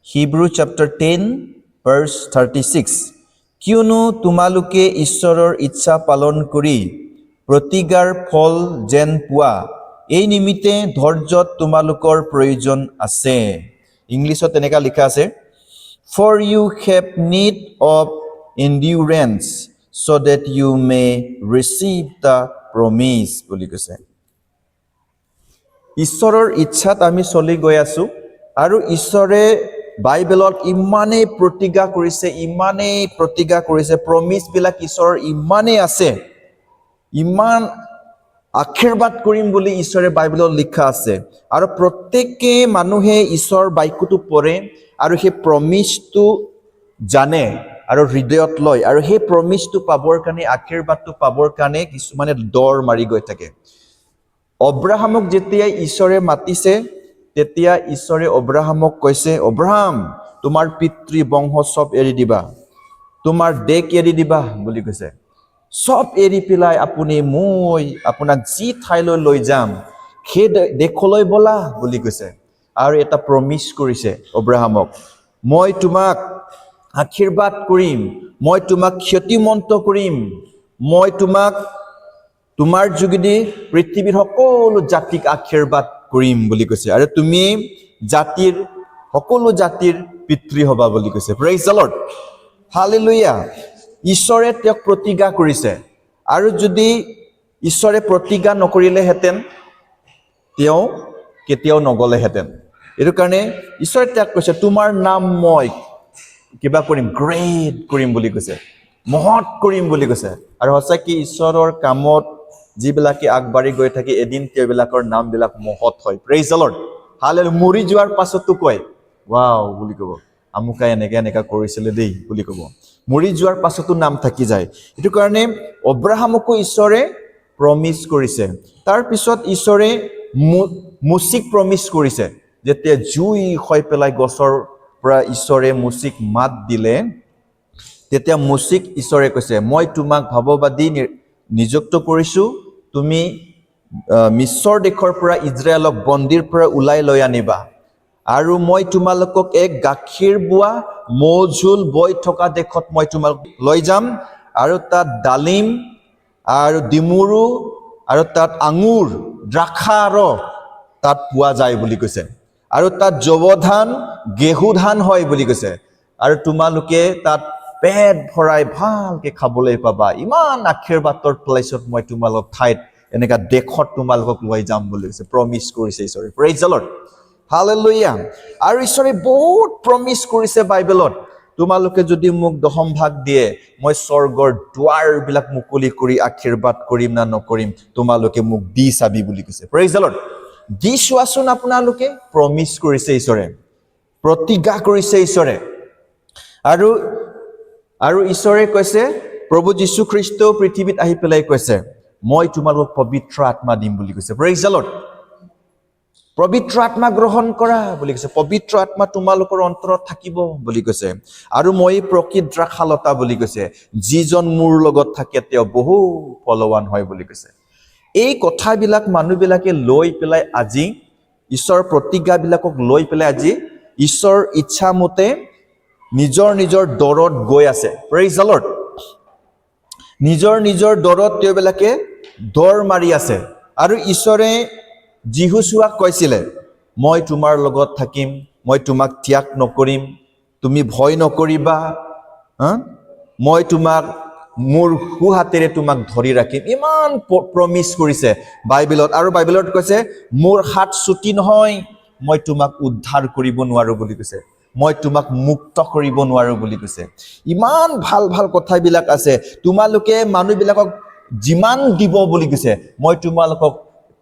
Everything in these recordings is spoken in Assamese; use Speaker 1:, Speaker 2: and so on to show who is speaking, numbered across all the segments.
Speaker 1: Hebrew chapter 10 verse 36 কিয়নো তোমালোকে ঈশ্বৰৰ ইচ্ছা পালন কৰি প্ৰতিগাৰ ফল যেন পোৱা এই নিমিত্তে ধৈৰ্যত তোমালোকৰ প্ৰয়োজন আছে ইংলিছত তেনেকা লিখা আছে For you have need of endurance so that you may receive the promise বুলি কৈছে ঈশ্বৰৰ ইচ্ছাত আমি চলি গৈ আছো আৰু ঈশ্বৰে বাইবেলত ইমানেই প্ৰতিজ্ঞা কৰিছে প্ৰমিস বিলাক ঈশ্বৰৰ ইমানেই আছে ইমান আশীৰ্বাদ কৰিম বুলি ঈশ্বৰে বাইবেলত লিখা আছে আৰু প্ৰত্যেককে মানুহে ঈশ্বৰৰ বাক্যটো পঢ়ে আৰু সেই প্ৰমিসটো জানে আৰু হৃদয়ত লয় আৰু সেই প্ৰমিসটো পাবৰ কাৰণে আশীৰ্বাদটো পাবৰ কাৰণে কিছুমানে দৰ মাৰি গৈ থাকে অব্ৰাহামক যেতিয়া ঈশ্বৰে মাতিছে তেতিয়া ঈশ্বৰে অব্ৰাহামক কৈছে অব্ৰাহাম তোমাৰ পিতৃ বংশ সব এৰি দিবা তোমাৰ দেশ এৰি দিবা বুলি কৈছে সব এৰি পেলাই আপুনি মই আপোনাক যি ঠাইলৈ লৈ যাম সেই দেশলৈ বলা বুলি কৈছে আৰু এটা প্ৰমিস কৰিছে অব্ৰাহামক মই তোমাক আশীৰ্বাদ কৰিম মই তোমাক ক্ষতিমন্ত কৰিম মই তোমাক তোমাৰ যোগেদি পৃথিৱীৰ সকলো জাতিক আশীৰ্বাদ কৰিম বুলি কৈছে আৰু তুমি সকলো জাতিৰ পিতৃ হবা বুলি কৈছে প্ৰেইজ দ্য লৰ্ড হালেলুয়া ঈশ্বৰে তেওঁক প্ৰতিজ্ঞা কৰিছে আৰু যদি ঈশ্বৰে প্ৰতিজ্ঞা নকৰিলেহেঁতেন তেওঁ কেতিয়াও নগলেহেঁতেন এইটো কাৰণে ঈশ্বৰে তেওঁক কৈছে তোমাৰ নাম মই কিবা কৰিম গ্ৰেট কৰিম বুলি কৈছে মহৎ কৰিম বুলি কৈছে আৰু সঁচাকৈ ঈশ্বৰৰ কামত যিবিলাকে আগবাঢ়ি গৈ থাকে এদিন তেওঁবিলাকৰ নামবিলাক মহৎ হয় প্ৰেইজ দ্য লৰ্ড হালেলুয়া মৰি যোৱাৰ পাছতো কয় ৱাও বুলি ক'ব আমুকাই এনেকা কৰিছিলে দেই বুলি ক'ব মৰি যোৱাৰ পাছতো নাম থাকি যায় এইটো কাৰণে অব্ৰাহামকো ঈশ্বৰে প্ৰমিস কৰিছে তাৰ পিছত ঈশ্বৰে মুচিক প্ৰমিস কৰিছে যেতিয়া জুই হৈ পেলাই গছৰ পৰা ঈশ্বৰে মুচিক মাত দিলে তেতিয়া মুচিক ঈশ্বৰে কৈছে মই তোমাক ভাৱবাদী নিযুক্ত কৰিছো তুমি মিশ্ৰ দেশৰ পৰা ইজৰাইলক বন্দীৰ পৰা ওলাই লৈ আনিবা আৰু মই তোমালোকক এক গাখীৰ বোৱা মৌজোল বৈ থকা দেশত মই তোমালোক লৈ যাম আৰু তাত ডালিম আৰু ডিমৰু আৰু তাত আঙুৰ দ্ৰাক্ষাৰস তাত পোৱা যায় বুলি কৈছে আৰু তাত জৱধান গেহু ধান হয় বুলি কৈছে আৰু তোমালোকে তাত পেট ভৰাই ভালকে খাবলৈ পাবা ইমান আশীৰ্বাদৰ প্লেচত মই তোমালোক ঠাইত এনেকা দেশত তোমালোকক লৈ যাম বুলি কৈছে প্ৰমিস কৰিছে ঈশ্বৰে প্ৰেইজ দ্য লৰ্ড হালেলুয়া আৰু ঈশ্বৰে বহুত প্ৰমিস কৰিছে বাইবেলত তোমালোকে যদি মোক দশম ভাগ দিয়ে মই স্বৰ্গৰ দুৱাৰবিলাক মুকলি কৰি আশীৰ্বাদ কৰিম না নকৰিম তোমালোকে মোক দি চাবি বুলি কৈছে প্ৰেইজ দ্য লৰ্ড দি চোৱাচোন আপোনালোকে প্ৰমিস কৰিছে ঈশ্বৰে প্ৰতিজ্ঞা কৰিছে ঈশ্বৰে আৰু ঈশ্বৰে কৈছে প্ৰভু যীশু খ্ৰীষ্ট পৃথিৱীত আহি পেলাই কৈছে মই তোমালোকক পবিত্ৰ আত্মা দিম বুলি কৈছে প্ৰেইজ দ্য লৰ্ড পবিত্ৰ আত্মা গ্ৰহণ কৰা বুলি কৈছে পবিত্ৰ আত্মা তোমালোকৰ অন্তৰত থাকিব বুলি কৈছে আৰু মই প্ৰকৃত দ্ৰাক্ষালতা বুলি কৈছে যিজন মোৰ লগত থাকে তেওঁ বহু ফলৱান হয় বুলি কৈছে এই কথাবিলাক মানুহবিলাকে লৈ পেলাই আজি ঈশ্বৰৰ প্ৰতিজ্ঞাবিলাকক লৈ পেলাই আজি ঈশ্বৰৰ ইচ্ছা মতে নিজৰ দৰত গৈ আছে প্ৰেইজ দ্য লৰ্ড নিজৰ দৰত তেওঁবিলাকে দৰ মাৰি আছে আৰু ঈশ্বৰে যিহুচুৱাক কৈছিলে মই তোমাৰ লগত থাকিম মই তোমাক ত্যাগ নকৰিম তুমি ভয় নকৰিবা মই তোমাক মোৰ হাতেৰে তোমাক ধৰি ৰাখিম ইমান প্ৰমিস কৰিছে বাইবেলত আৰু বাইবেলত কৈছে মোৰ হাত ছুটি নহয় মই তোমাক উদ্ধাৰ কৰিব নোৱাৰো বুলি কৈছে মই তোমাক মুক্ত কৰিব নোৱাৰো বুলি কৈছে ইমান ভাল কথাবিলাক আছে তোমালোকে মানুহবিলাকক যিমান দিব বুলি কৈছে মই তোমালোকক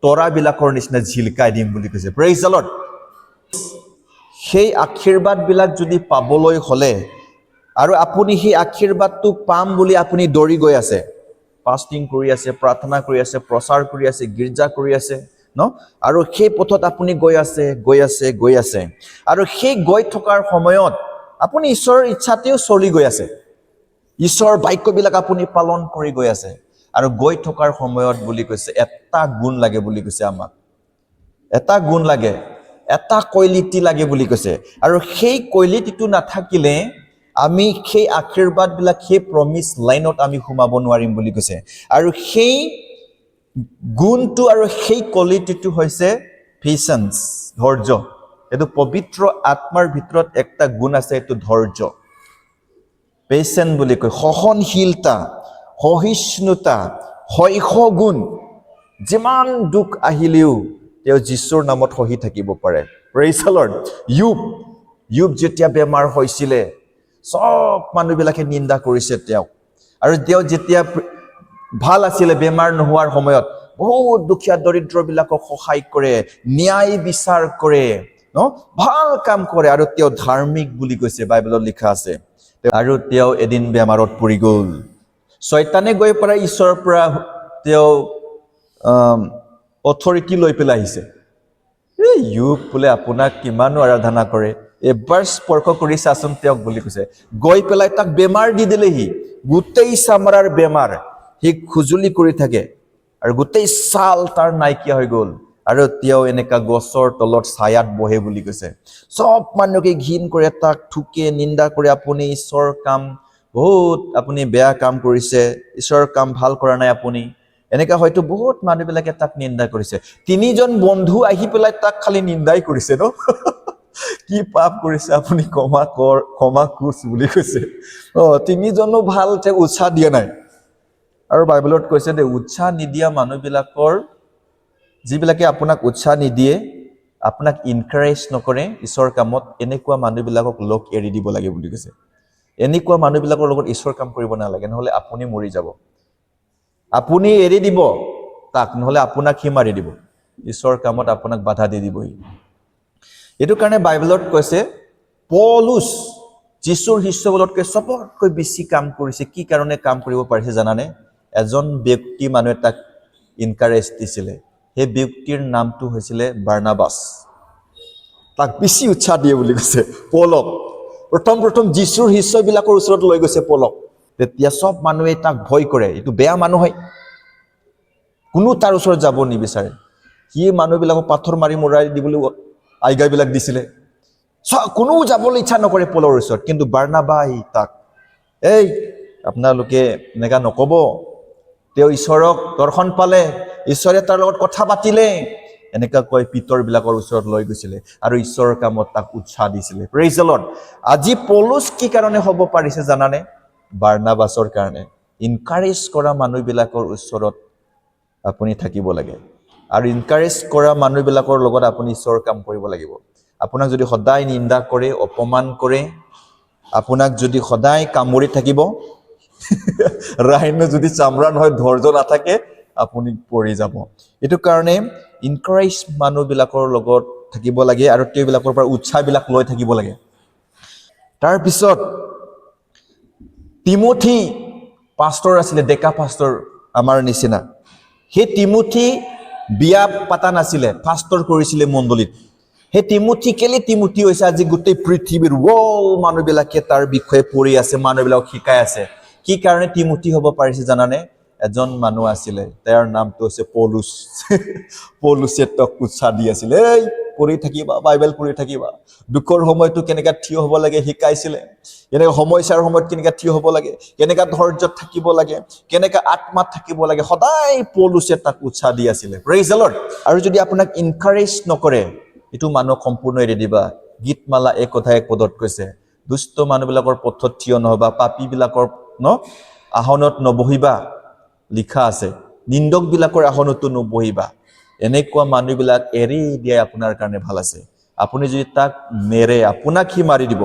Speaker 1: তৰাবিলাকৰ নিচিনা ঝিলকাই দিম বুলি কৈছে প্ৰেইজ দ্য লৰ্ড সেই আশীৰ্বাদবিলাক যদি পাবলৈ হলে আৰু আপুনি সেই আশীৰ্বাদটো পাম বুলি আপুনি দৌৰি গৈ আছে ফাস্টিং কৰি আছে প্ৰাৰ্থনা কৰি আছে প্ৰচাৰ কৰি আছে গীৰ্জা কৰি আছে আৰু সেই পথত আপুনি গৈ আছে আৰু সেই গৈ থকাৰ সময়ত আপুনি ঈশ্বৰৰ ইচ্ছাতেও চলি গৈ আছে ঈশ্বৰৰ বাক্যবিলাক আপুনি পালন কৰি গৈ আছে আৰু গৈ থকাৰ সময়ত বুলি কৈছে এটা গুণ লাগে বুলি কৈছে আমাক এটা গুণ লাগে এটা কোৱালিটি লাগে বুলি কৈছে আৰু সেই কোৱালিটিটো নাথাকিলে আমি সেই আশীৰ্বাদবিলাক সেই প্ৰমিস লাইনত আমি সোমাব নোৱাৰিম বুলি কৈছে আৰু সেই গুণটো আৰু সেই কোৱালিটিটো হৈছে পেশেন্স ধৈৰ্য এটো পবিত্ৰ আত্মাৰ ভিতৰত একটা গুণ আছে এটো ধৈৰ্য পেশেন্স বুলি কয় সহনশীলতা সহিষ্ণুতা সহ্যগুণ যিমান দুখ আহিলেও তেওঁ যীশুৰ নামত সহি থাকিব পাৰে প্ৰেইজ দ্য লৰ্ড ইয়ুব যেতিয়া বেমাৰ হৈছিলে সব মানুহবিলাকে নিন্দা কৰিছে তেওঁ আৰু তেওঁ যেতিয়া ভাল আছিলে বেমাৰ নোহোৱাৰ সময়ত বহুত দুখীয়া দৰিদ্ৰবিলাকক সহায় কৰে ন্যায় বিচাৰ কৰে ন ভাল কাম কৰে আৰু তেওঁ ধাৰ্মিক বুলি কৈছে বাইবেলত লিখা আছে আৰু তেওঁ এদিন বেমাৰত পৰি গ'ল শয়তানে গৈ পৰা ঈশ্বৰৰ পৰা তেওঁ অথৰিটি লৈ পেলাই আহিছে ইয়ুব বোলে আপোনাক কিমানো আৰাধনা কৰে এবাৰ স্পৰ্শ কৰি চাচোন তেওঁক বুলি কৈছে গৈ পেলাই তাক বেমাৰ দি দিলেহি গোটেই চামৰাৰ বেমাৰ সি খুজুলি কৰি থাকে আৰু গোটেই ছাল তাৰ নাইকিয়া হৈ গ'ল আৰু তেওঁ এনেকা গছৰ তলত ছায়াত বহে বুলি কৈছে সব মানুহকে ঘিন কৰে তাক ঠুকে নিন্দা কৰে আপুনি ঈশ্বৰৰ কাম বহুত আপুনি বেয়া কাম কৰিছে ঈশ্বৰৰ কাম ভাল কৰা নাই আপুনি এনেকা হয়তো বহুত মানুহবিলাকে তাক নিন্দা কৰিছে তিনিজন বন্ধু আহি পেলাই তাক খালি নিন্দাই কৰিছে ন কি পাপ কৰিছে আপুনি ক্ষমা কুছ বুলি কৈছে তিনিজনো ভাল যে উৎসাহ দিয়া নাই আৰু বাইবেলত কৈছে যে উৎসাহ নিদিয়া মানুহবিলাকৰ যিবিলাকে আপোনাক উৎসাহ নিদিয়ে আপোনাক ইনকাৰেজ নকৰে ঈশ্বৰৰ কামত এনেকুৱা মানুহবিলাকক লগ এৰি দিব লাগে বুলি কৈছে এনেকুৱা মানুহবিলাকৰ লগত ঈশ্বৰ কাম কৰিব নালাগে নহলে আপুনি মৰি যাব আপুনি এৰি দিব তাক নহলে আপোনাক সি মাৰি দিব ঈশ্বৰৰ কামত আপোনাক বাধা দি দিবই এটো কাৰণে বাইবেলত কৈছে পৌলুস যীশুৰ শিষ্যবলতকৈ সবতকৈ বেছি কাম কৰিছে কি কাৰণে কাম কৰিব পাৰিছে জানানে এজন ব্যক্তি মানুহে তাক ইনকাৰেজ দিছিলে সেই ব্যক্তিৰ নামটো হৈছিলে বাৰ্নাবাস তাক বেছি উৎসাহ দিয়ে বুলি কৈছে পৌলক প্ৰথম যীশুৰ শিষ্যবিলাকৰ ওচৰত লৈ গৈছে পৌলক তেতিয়া সব মানুহে তাক ভয় কৰে এটো বেয়া মানুহ হয় কোনো তাৰ ওচৰত যাব নিবিচাৰে কি মানুহবিলাকক পাথৰ মাৰি মৰাই দিবলৈ আইগাবিলাক দিছিলে কোনো যাবলৈ ইচ্ছা নকৰে পৌলৰ ওচৰত কিন্তু বাৰ্নাবাই তাক এই আপোনালোকে এনেকা নকব তেওঁ ঈশ্বৰক দৰ্শন পালে ঈশ্বৰে তাৰ লগত কথা পাতিলে এনেকা কৈ পিতৰবিলাকৰ ওচৰত লৈ গৈছিলে আৰু ঈশ্বৰৰ কামত তাক উৎসাহ দিছিলে প্ৰেইজ দ্য লৰ্ড আজি পৌলুস কি কাৰণে হ'ব পাৰিছে জানানে বাৰ্নাবাসৰ কাৰণে ইনকাৰেজ কৰা মানুহবিলাকৰ ওচৰত আপুনি থাকিব লাগে আৰু ইনকাৰেজ কৰা মানুহবিলাকৰ লগত আপুনি ঈশ্বৰৰ কাম কৰিব লাগিব আপোনাক যদি সদায় নিন্দা কৰে অপমান কৰে আপোনাক যদি সদায় কামুৰি থাকিব ৰাইনো যদি চামৰা নহয় ধৈৰ্য নাথাকে আপুনি পৰি যাব এটো কাৰণে ইনকাৰেজ মানুহবিলাকৰ লগত থাকিব লাগে আৰু তেওঁবিলাকৰ পৰা উৎসাহবিলাক লৈ থাকিব লাগে তাৰ পিছত তিমোথী পাস্তৰ আছিলে ডেকা পাস্তৰ আমাৰ নিচিনা সেই তিমোথী বিয়া পাতা নাছিলে পাস্তৰ কৰিছিলে মণ্ডলীত সেই তিমোথী কেলে তিমোথী হৈছে আজি গোটেই পৃথিৱীৰ মানুহবিলাকে তাৰ বিষয়ে পঢ়ি আছে মানুহবিলাক শিকাই আছে কি কাৰণে তিমোথী হ'ব পাৰিছে জানানে এজন মানুহ আছিলে তেওঁৰ নামটো হৈছে পৌলুস পৌলুসে তাক উৎসাহ দি আছিল এই পঢ়ি থাকিবা বাইবেল পঢ়ি থাকিবা দুখৰ সময়টো কেনেকা থিয় হ'ব লাগে শিকাইছিলে কেনেকা সমস্যাৰ সময়ত কেনেকা থিয় হ'ব লাগে কেনেকা ধৈৰ্যত থাকিব লাগে কেনেকা আত্মাত থাকিব লাগে সদায় পৌলুসে তাক উৎসাহ দি আছিল প্ৰেইজ দ্য লৰ্ড আৰু যদি আপোনাক ইনকাৰেজ নকৰে এটো মানুহক সম্পূৰ্ণ এৰি দিবা গীতমালা এক কথা এক পদত কৈছে দুষ্ট মানুহবিলাকৰ পথত থিয় নহবা পাপীবিলাকৰ আসনত নবহিবা লিখা আছে নিন্দকবিলাকৰ আসনতো নবহিবা এনেকুৱা মানুহবিলাক এৰি দিয়া আপোনাৰ কাৰণে ভাল আছে আপুনি যদি তাক মেৰে আপোনাক সি মাৰি দিব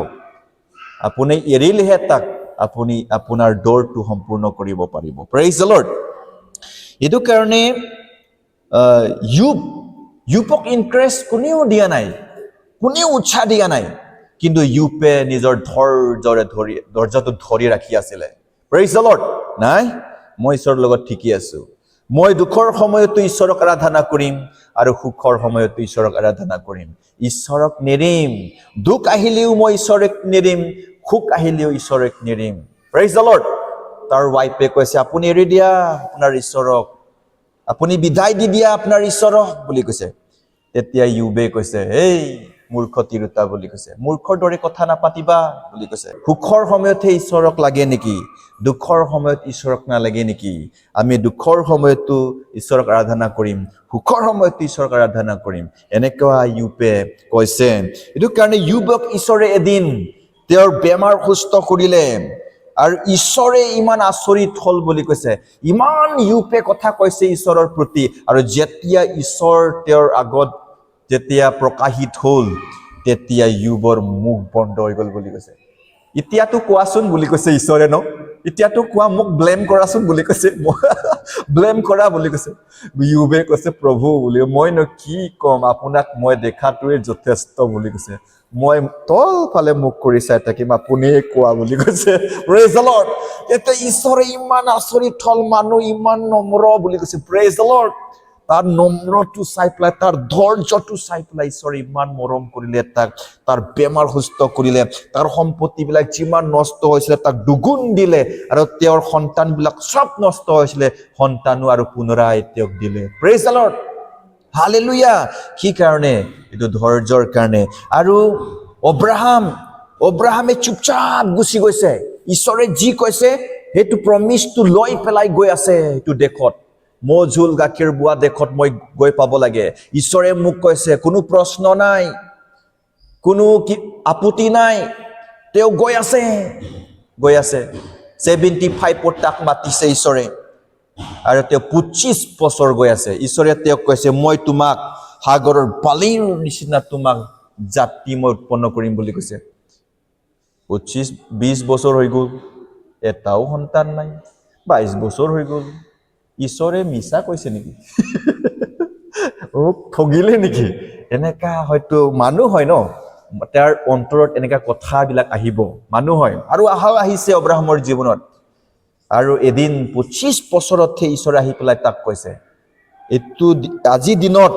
Speaker 1: আপুনি এৰিলেহে তাক আপুনি আপোনাৰ দৌৰটো সম্পূৰ্ণ কৰিব পাৰিব প্ৰেইজ দ্য লৰ্ড এটো কাৰণে ইয়ুবক ইনকাৰেজ কোনেও দিয়া নাই কোনেও উৎসাহ দিয়া নাই কিন্তু ইয়ুবে নিজৰ ধৈৰ্যটো ধৰি ৰাখি আছিলে প্ৰেইজ দ্য লৰ্ড নাই মই ঈশ্বৰৰ লগত ঠিকি আছো মই দুখৰ সময়তো ঈশ্বৰক আৰাধনা কৰিম আৰু সুখৰ সময়তো ঈশ্বৰক আৰাধনা কৰিম ঈশ্বৰক নেৰিম দুখ আহিলেও মই ঈশ্বৰক নেৰিম সুখ আহিলেও ঈশ্বৰক নেৰিম প্ৰেইজ দ্য লৰ্ড তাৰ ৱাইফে কৈছে আপুনি এৰি দিয়া আপোনাৰ ঈশ্বৰক আপুনি বিদায় দি দিয়া আপোনাৰ ঈশ্বৰক বুলি কৈছে তেতিয়া ইয়োবে কৈছে, এই মূৰ্খ তিৰোতা বুলি কৈছে, মূৰ্খৰ দৰে কথা নাপাতিবা বুলি কৈছে। সুখৰ সময়তহে ঈশ্বৰক লাগে নেকি? দুখৰ সময়ত ঈশ্বৰক নালাগে নেকি? আমি দুখৰ সময়তো ঈশ্বৰক আৰাধনা কৰিম, সুখৰ সময়তো ঈশ্বৰক আৰাধনা কৰিম, এনেকুৱা ইয়োবে কৈছে। এইটো কাৰণে ইয়োবক ঈশ্বৰে এদিন তেওঁৰ বেমাৰ সুস্থ কৰিলে আৰু ঈশ্বৰে ইমান আচৰিত হল বুলি কৈছে। ইমান ইয়োবে কথা কৈছে ঈশ্বৰৰ প্ৰতি, আৰু যেতিয়া ঈশ্বৰ তেওঁৰ আগত যেতিয়া প্ৰকাশিত হল, তেতিয়া ইয়োবৰ মুখ বন্ধ হৈ গল বুলি কৈছে। এতিয়াতো কোৱাচোন বুলি কৈছে ঈশ্বৰে, ন এতিয়াতো কোৱা, মোক ব্লেম কৰাচোন বুলি কৈছে, ব্লেম কৰা বুলি কৈছে। ইয়োবে কৈছে, প্ৰভু বুলি মইনো কি কম, আপোনাক মই দেখাটোৱে যথেষ্ট বুলি কৈছে। মই তলফালে মুখ কৰি চাই থাকিম, আপুনিয়ে কোৱা বুলি কৈছে। Praise the lord. এতিয়া ঈশ্বৰে ইমান আচৰিত হল, মানুহ ইমান নম্ৰ বুলি কৈছে। Praise the lord. তাৰ নম্ৰটো চাই পেলাই, তাৰ ধৈৰ্যটো চাই পেলাই ঈশ্বৰে ইমান মৰম কৰিলে তাক, তাৰ বেমাৰ সুস্থ কৰিলে, তাৰ সম্পত্তিবিলাক যিমান নষ্ট হৈছিলে তাক দুগুণ দিলে, আৰু তেওঁৰ সন্তানবিলাক চব নষ্ট হৈছিলে, সন্তানো আৰু পুনৰাই তেওঁক দিলে। Praise the lord. হালেলুয়া। কি কাৰণে? এইটো ধৈৰ্যৰ কাৰণে। আৰু অব্ৰাহামে চুপচাপ গুচি গৈছে। ঈশ্বৰে যি কৈছে সেইটো প্ৰমিছটো লৈ পেলাই গৈ আছে সেইটো দেশত। মৌ ঝোল গাখীৰ বোৱা দেশত মই গৈ পাব লাগে। ঈশ্বৰে মোক কৈছে, কোনো প্ৰশ্ন নাই, কোনো আপত্তি নাই, তেওঁ গৈ আছে। 75 তাক মাতিছে ঈশ্বৰে, আৰু তেওঁ 25 বছৰ গৈ আছে। ঈশ্বৰে তেওঁক কৈছে, মই তোমাক সাগৰৰ বালিৰ নিচিনা তোমাক জাতি মই উৎপন্ন কৰিম বুলি কৈছে। 25-20 বছৰ হৈ গ'ল, এটাও সন্তান নাই। 22 বছৰ হৈ গ'ল, ঈশ্বৰে মিছা কৈছে নেকি? ঠগিলে নেকি? এনেকা হয়তো মানুহ হয় ন, তাৰ অন্তৰত এনেকা কথাবিলাক আহিব, মানুহ হয়। আৰু আহিছে অব্ৰাহামৰ জীৱনত। আৰু এদিন 25 বছৰতহে ঈশ্বৰে আহি পেলাই তাক কৈছে, এইটো আজি দিনত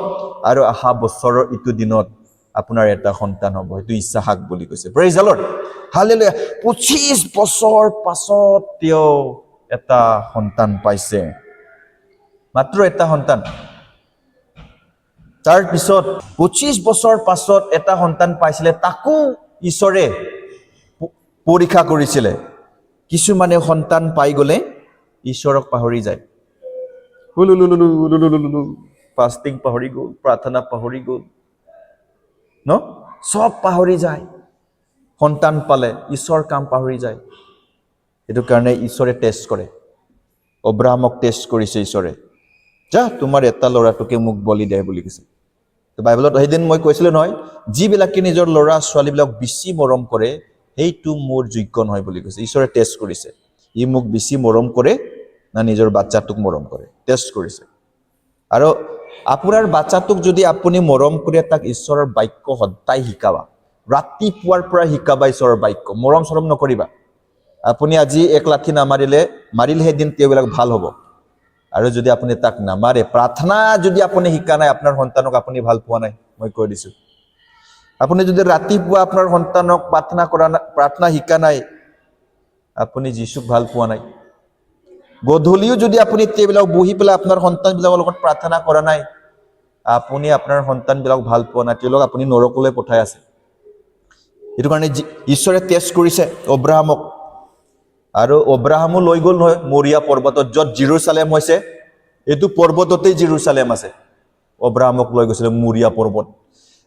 Speaker 1: আৰু অহা বছৰৰ ইটো দিনত আপোনাৰ এটা সন্তান হ'ব, সেইটো ইছহাক বুলি কৈছে। Praise the lord. হালেলুয়া। 25 বছৰ পাছত তেওঁ এটা সন্তান পাইছে, মাত্ৰ এটা সন্তান। তাৰ পিছত 25 বছৰ পাছত এটা সন্তান পাইছিলে, তাকো ঈশ্বৰে পৰীক্ষা কৰিছিলে। কিছুমানে সন্তান পাই গলে ঈশ্বৰক পাহৰি যায়, ফাষ্টিং পাহৰি গ'ল, প্ৰাৰ্থনা পাহৰি গ'ল, ন সব পাহৰি যায়। সন্তান পালে ঈশ্বৰ কাম পাহৰি যায়। সেইটো কাৰণে ঈশ্বৰে টেষ্ট কৰে। অব্ৰাহামক টেষ্ট কৰিছে ঈশ্বৰে, যা তোমাৰ এটা ল'ৰাটোকে মোক বলি দে বুলি কৈছে। বাইবেলত সেইদিন মই কৈছিলো নহয়, যিবিলাকে নিজৰ ল'ৰা ছোৱালীবিলাক বেছি মৰম কৰে সেইটো মোৰ যোগ্য নহয় বুলি কৈছে। ঈশ্বৰে টেষ্ট কৰিছে, ই মোক বেছি মৰম কৰে না নিজৰ বাচ্চাটোক মৰম কৰে, টেষ্ট কৰিছে। আৰু আপোনাৰ বাচ্চাটোক যদি আপুনি মৰম কৰে, তাক ঈশ্বৰৰ বাক্য সদায় শিকাবা, ৰাতিপুৱাৰ পৰা শিকাবা ঈশ্বৰৰ বাক্য। মৰম চৰম নকৰিবা। আপুনি আজি এক লাঠি মাৰিলেহে দিন তেওঁবিলাক ভাল হ'ব। আৰু যদি আপুনি তাক নামাৰে, প্ৰাৰ্থনা যদি আপুনি শিকা নাই, আপোনাৰ সন্তানক আপুনি ভাল পোৱা নাই, মই কৈ দিছো। আপুনি যদি ৰাতিপুৱা আপোনাৰ সন্তানক প্ৰাৰ্থনা শিকা নাই, আপুনি যীশুক ভাল পোৱা নাই। গধূলিও যদি আপুনি তেওঁবিলাক বহি পেলাই আপোনাৰ সন্তানবিলাকৰ লগত প্ৰাৰ্থনা কৰা নাই, আপুনি আপোনাৰ সন্তানবিলাক ভাল পোৱা নাই, তেওঁলোকক আপুনি নৰকলৈ পঠাই আছে। সেইটো কাৰণে ঈশ্বৰে টেষ্ট কৰিছে অব্ৰাহামক। আৰু অব্ৰাহামো লৈ গ'ল নহয় মৰিয়া পৰ্বতত, য'ত জেৰুজালেম হৈছে, এইটো পৰ্বততেই জেৰুজালেম আছে। অব্ৰাহামক লৈ গৈছিলে মৰিয়া পৰ্বত।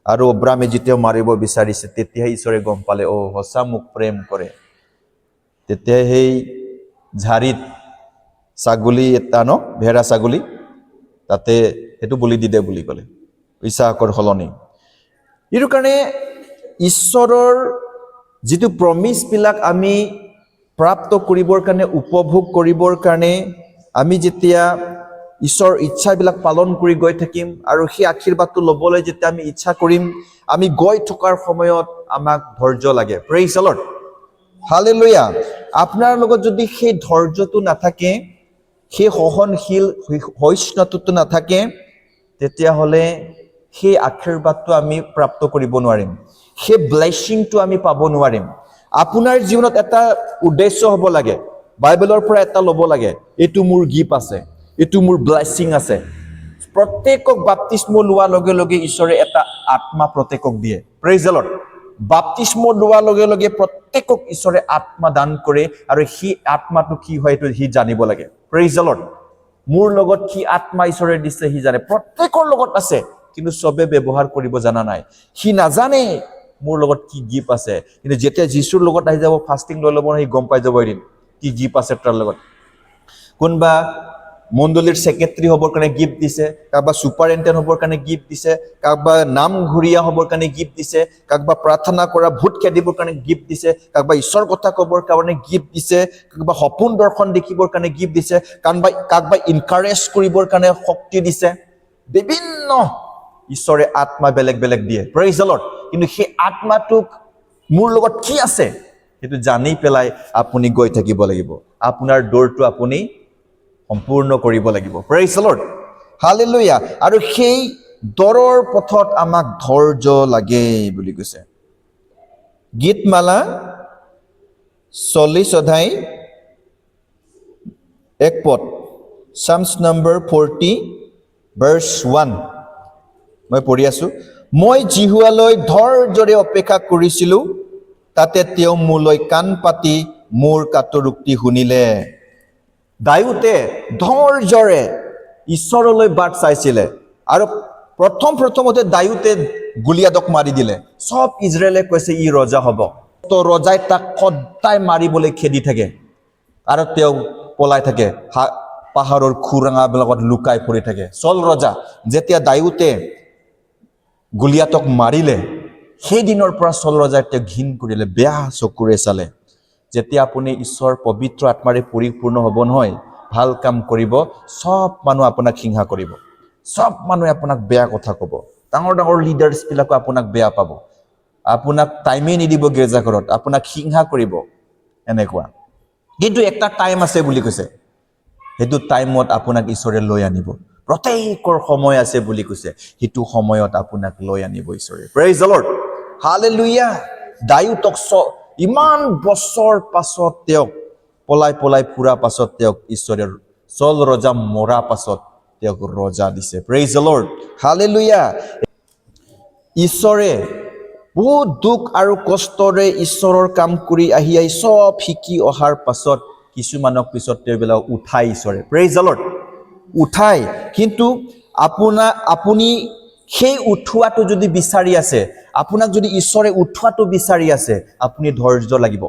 Speaker 1: আৰু অব্ৰাহামে যেতিয়া মাৰিব বিচাৰিছে, তেতিয়াহে ঈশ্বৰে গম পালে, সঁচা মোক প্ৰেম কৰে। তেতিয়া সেই ঝাৰিত ছাগলী এটা, ভেড়া ছাগলী, তাতে সেইটো বলি দি দে বুলি ক'লে, ইছহাকৰ সলনি। এইটো কাৰণে ঈশ্বৰৰ যিটো প্ৰমিছবিলাক আমি প্ৰাপ্ত কৰিবৰ কাৰণে, উপভোগ কৰিবৰ কাৰণে, আমি যেতিয়া ঈশ্বৰৰ ইচ্ছাবিলাক পালন কৰি গৈ থাকিম, আৰু সেই আশীৰ্বাদটো ল'বলৈ যেতিয়া আমি ইচ্ছা কৰিম, আমি গৈ থকাৰ সময়ত আমাক ধৈৰ্য লাগে। Praise the lord. হালেলুয়া। আপোনাৰ লগত যদি সেই ধৈৰ্যটো নাথাকে, সেই সহনশীল সহিষ্ণুতাটো নাথাকে, তেতিয়াহ'লে সেই আশীৰ্বাদটো আমি প্ৰাপ্ত কৰিব নোৱাৰিম, সেই ব্লেছিংটো আমি পাব নোৱাৰিম। আপোনাৰ জীৱনত এটা উদ্দেশ্য হ'ব লাগে, বাইবেলৰ পৰা এটা ল'ব লাগে, এইটো মোৰ গিফ্ট আছে, এইটো মোৰ ব্লেছিং আছে। প্ৰত্যেকক বাপ্তিস্ম লোৱাৰ লগে লগে ঈশ্বৰে এটা আত্মা প্ৰত্যেকক দিয়ে। Praise the lord. বাপ্তিস্ম লোৱাৰ লগে লগে প্ৰত্যেকক ঈশ্বৰে আত্মা দান কৰে আৰু সি আত্মাটো কি হয় এইটো সি জানিব লাগে। Praise the lord. মোৰ লগত কি আত্মা ঈশ্বৰে দিছে সি জানে, প্ৰত্যেকৰ লগত আছে, কিন্তু চবে ব্যৱহাৰ কৰিব জানা নাই। সি নাজানে মোৰ লগত কি গিফ্ট আছে, কিন্তু যেতিয়া যীশুৰ লগত আহি যাব, ফাষ্টিং লৈ ল'ব, সি গম পাই যাব এদিন কি গিফ্ট আছে তাৰ লগত। কোনোবা মণ্ডলীৰ ছেক্ৰেটাৰী হ'বৰ কাৰণে গিফ্ট দিছে, কাৰোবাৰ ছুপাৰিণ্টেণ্ট হ'বৰ কাৰণে গিফ্ট দিছে, কাৰোবাৰ নামঘৰীয়া হ'বৰ কাৰণে গিফ্ট দিছে, কাৰোবাৰ প্ৰাৰ্থনা কৰা ভূত খেদিবৰ কাৰণে গিফ্ট দিছে, কাৰোবাৰ ঈশ্বৰ কথা ক'বৰ কাৰণে গিফ্ট দিছে, কাৰোবাৰ সপোন দৰ্শন দেখিবৰ কাৰণে গিফ্ট দিছে, কাৰোবাৰ ইনকাৰেজ কৰিবৰ কাৰণে শক্তি দিছে। বিভিন্ন ঈশ্বৰে আত্মা বেলেগ বেলেগ দিয়ে। Praise the lord. কিন্তু সেই আত্মাটোক মোৰ লগত কি আছে সেইটো জানি পেলাই আপুনি গৈ থাকিব লাগিব। আপোনাৰ দৌৰটো আপুনি সম্পূৰ্ণ কৰিব লাগিব। Praise the lord. হালেলুয়া। আৰু সেই দৌৰৰ পথত আমাক ধৈৰ্য লাগে বুলি কৈছে। গীতমালা 40 অধ্যায় 1 পদ, Psalms number 40 verse 1। মই পঢ়ি আছো। মই জিহুৱালৈ ধৈৰ্যৰে অপেক্ষা কৰিছিলো, তাতে তেওঁ মোলৈ কাণ পাতি মোৰ কাতৰোক্তি শুনিলে। দাউদে ধৈৰ্যৰে ঈশ্বৰলৈ বাট চাইছিলে আৰু প্ৰথমতে দাউদে গলিয়াদক মাৰি দিলে। সব ইজৰাইলে কৈছে ই ৰজা হ'ব, তো ৰজাই তাক সদায় মাৰিবলৈ খেদি থাকে আৰু তেওঁ পলাই থাকে, পাহাৰৰ খুৰাঙাবিলাকত লুকাই পৰি থাকে। চল ৰজা যেতিয়া দাউদে গলিয়াতক মাৰিলে, সেই দিনৰ পৰা চল ৰজাই তেওঁক ঘিণ কৰিলে, বেয়া চকুৰে চালে। যেতিয়া আপুনি ঈশ্বৰ পবিত্ৰ আত্মাৰে পৰিপূৰ্ণ হ'ব নহয়, ভাল কাম কৰিব, সব মানুহ আপোনাক হিংসা কৰিব, সব মানুহে আপোনাক বেয়া কথা ক'ব, ডাঙৰ ডাঙৰ লিডাৰ্ছবিলাকো আপোনাক বেয়া পাব, আপোনাক টাইমেই নিদিব গীৰ্জাঘৰত, আপোনাক হিংসা কৰিব, এনেকুৱা। কিন্তু এটা টাইম আছে বুলি কৈছে, সেইটো টাইমত আপোনাক ঈশ্বৰে লৈ আনিব। প্ৰত্যেকৰ সময় আছে বুলি কৈছে, সেইটো সময়ত আপোনাক লৈ আনিব ঈশ্বৰে। Praise the lord. হালেলুয়া। দাউদক ইমান বছৰ পাছত তেওঁক পলাই ফুৰা পাছত তেওঁক ঈশ্বৰে চল ৰজা মৰা পাছত তেওঁক ৰজা দিছে। Praise the lord. হালেলুয়া। ঈশ্বৰে বহুত দুখ আৰু কষ্টৰে ঈশ্বৰৰ কাম কৰি আহি চব শিকি অহাৰ পাছত কিছুমানক পিছত তেওঁবিলাক উঠাই ঈশ্বৰে। Praise the lord. উঠাই, কিন্তু আপুনি সেই উঠোৱাটো যদি বিচাৰি আছে, আপোনাক যদি ঈশ্বৰে উঠোৱাটো বিচাৰি আছে, আপুনি ধৈৰ্য লাগিব,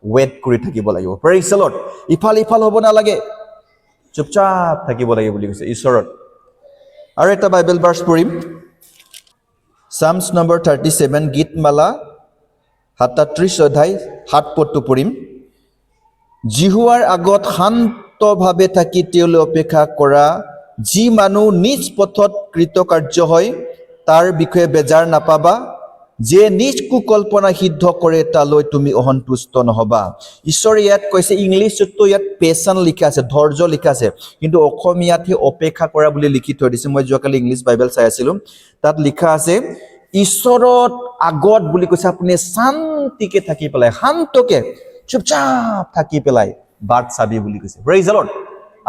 Speaker 1: ৱেইট কৰি থাকিব লাগিব। Praise the lord. ইফাল হ'ব নালাগে, চুপচাপ থাকিব লাগে বুলি কৈছে ঈশ্বৰত। আৰু এটা বাইবেল ভাৰ্ছ পঢ়িম, Psalms number 37, গীতমালা 37 অধ্যায় 7 পদটো পঢ়িম। জিহুৱাৰ আগত শান্তভাৱে থাকি তেওঁলৈ অপেক্ষা কৰা যি মানুহ নিজ পথত কৃতকাৰ্য হয়, তাৰ বিষয়ে বেজাৰ নাপাবা। যে নিজ কুকল্পনা সিদ্ধ কৰে, তালৈ তুমি অসন্তুষ্ট নহবা। ঈশ্বৰে ইয়াত কৈছে, ইংলিছতো ইয়াত পেচন লিখা আছে, ধৈৰ্য লিখা আছে, কিন্তু অসমীয়াতহে অপেক্ষা কৰা বুলি লিখি থৈ দিছে। মই যোৱাকালি ইংলিছ বাইবেল চাই আছিলো, তাত লিখা আছে ঈশ্বৰত আগত বুলি কৈছে আপুনি শান্তিকে থাকি পেলাই, শান্তকে চুপচাপ থাকি পেলাই বাট চাবি বুলি কৈছে। Praise the lord.